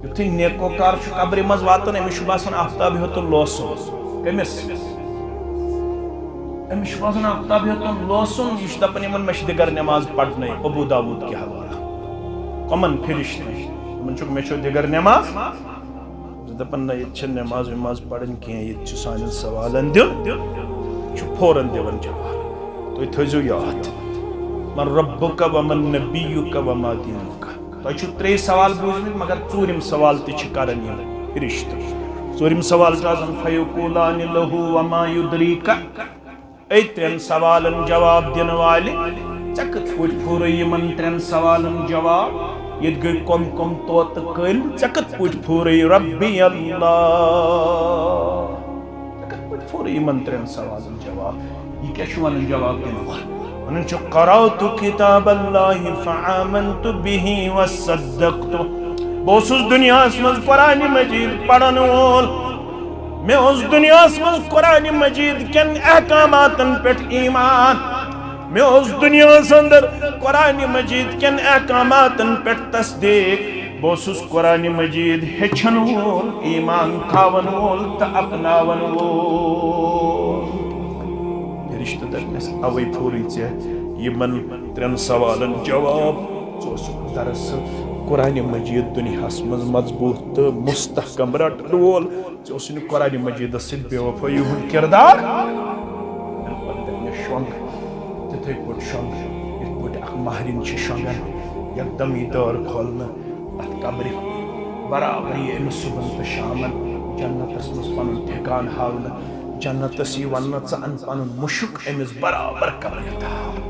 युथि नेकोकार कब्र मज वातन Amish बासान Aftab होतन lotion कमिस Amish बासान Aftab होतन lotion यह दपन यमन मे दिगर नमाज पढ़ने अबू दाऊद के हवाला कमन फिरिश्तन मे दिगर नमाज दपन ये नमाज वमाज पढ़न कह ये सान सवालन दिन फौरन दिवन जवाब तुम थो याद मन रब्बुक व मन नबियुक व मा दीनुक तुम 3 सवाल बूझमित मगर 4th सवाल तन फिरिश्त 4th सवाल फयकूलान लहू व मा युद्रीक 3 सवालन जवाब दिन वाले ऐ कत फूर यमन 3 सवालन जवाब ये गई कम कम तोत कल ऐ कत फूर रब्बी अल्लाह फूर यमन 3 सवालन जवाब यह क्या वन जवाब दिन क़रअतु किताब अल्लाहि फ़अमन्तु बिही वसद्दक़तु बस दुनिया मज कुरान मजीद पढ़न वोल मे दुनिया मज कुरान मजीद कन अहकामातन पे ईमान मे दुनिया अंदर कुरान मजीद कन अहकामातन पे तस्दीक बस कुरान मजीद हेचन वोल ईमान थावन वोल तो अपनावन वोल अवै फूर यमन 3 सवालन जवाब दरस कुरान मजीद दुनिया मज मजबूत तो मुस्तहकम रटन वोल कुरान मजीद बेवफाई हुंद किरदार शोंग तिथे पे शोंग ये पे महरिन शोंगन एकदम दर खोलन अत कब्र बराबर ये सुबह तो शामन जन्नतस मज पन ठिकान हावन जन्नतस वन पन मुशुक अमिस बराबर कब्र